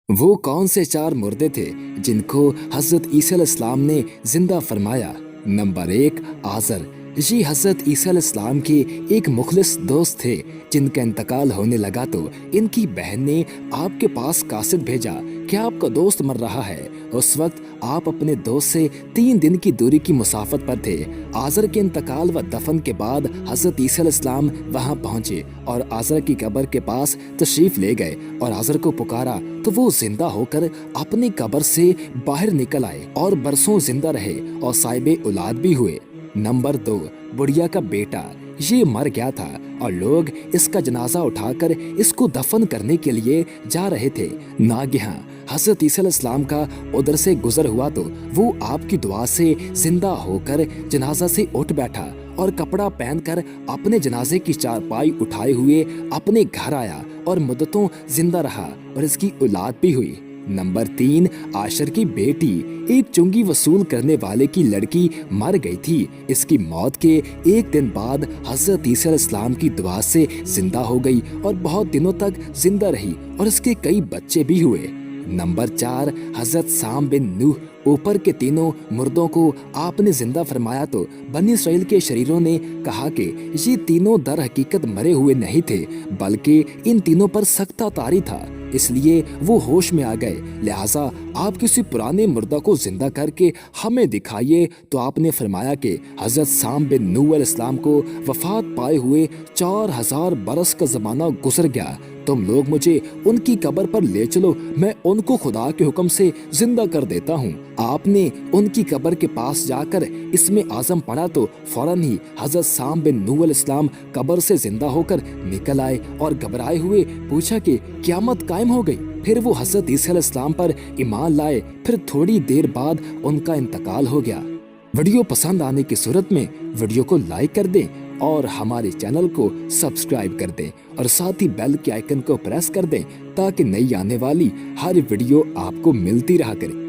वो कौन से 4 मुर्दे थे जिनको हजरत ईसा अलैहिस्सलाम ने जिंदा फरमाया? नंबर 1, आज़र। ये हजरत ईसा अलैहिस्सलाम के एक मुखलिस दोस्त थे जिनका इंतकाल होने लगा तो इनकी बहन ने आपके पास कासिद भेजा कि आपका दोस्त मर रहा है। उस वक्त आप अपने दोस्त से 3 दिन की दूरी की मुसाफत पर थे। आज़र के इंतकाल व दफन के बाद हजरत ईसा अलैहिस्सलाम वहां पहुंचे और आज़र की कब्र के पास तशरीफ ले गए और आज़र को पुकारा तो वो जिंदा होकर अपनी कब्र से बाहर निकल आए और बरसों जिंदा रहे और साहिबे औलाद भी हुए। नंबर 2, बुढ़िया का बेटा। ये मर गया था और लोग इसका जनाजा उठाकर इसको दफन करने के लिए जा रहे थे। नागिहां हजरत ईसा अलैहिस्सलाम का उधर से गुजर हुआ तो वो आपकी दुआ से जिंदा होकर जनाजा से उठ बैठा और कपड़ा पहनकर अपने जनाजे की चारपाई उठाए हुए अपने घर आया और मुद्दतों जिंदा रहा और इसकी औलाद भी हुई। नंबर 3, आशर की बेटी। एक चुंगी वसूल करने वाले की लड़की मर गई थी। इसकी मौत के 1 दिन बाद हजरत ईसा अलैहिस्सलाम की दुआ से जिंदा हो गई और बहुत दिनों तक जिंदा रही और इसके कई बच्चे भी हुए। नंबर 4, हजरत साम बिन नूह। ऊपर के तीनों मुर्दों को आपने जिंदा फरमाया तो बनी इसराइल के शरीरों ने कहा कि ये तीनों दर हकीकत मरे हुए नहीं थे बल्कि इन तीनों पर सख्ता तारी था, इसलिए वो होश में आ गए। लिहाजा आप किसी पुराने मुर्दा को जिंदा करके हमें दिखाइए तो आपने फरमाया कि हजरत साम बिन नूह अलैहिस्सलाम को वफात पाए हुए 4000 बरस का जमाना गुजर गया। तुम लोग मुझे उनकी कब्र पर ले चलो, मैं उनको खुदा के हुक्म से जिंदा कर देता हूँ। आपने उनकी कब्र के पास जाकर इसमें आजम पढ़ा तो फौरन ही हजरत साम बिन नूह अलैहिस्सलाम कब्र से जिंदा होकर निकल आए और घबराए हुए पूछा कि क़यामत कायम हो गई। फिर वो हजरत ईसा अलैहिस्सलाम पर ईमान लाए। फिर थोड़ी देर बाद उनका इंतकाल हो गया। वीडियो पसंद आने की सूरत में वीडियो को लाइक कर दें और हमारे चैनल को सब्सक्राइब कर दें और साथ ही बेल के आइकन को प्रेस कर दें ताकि नई आने वाली हर वीडियो आपको मिलती रहा करे।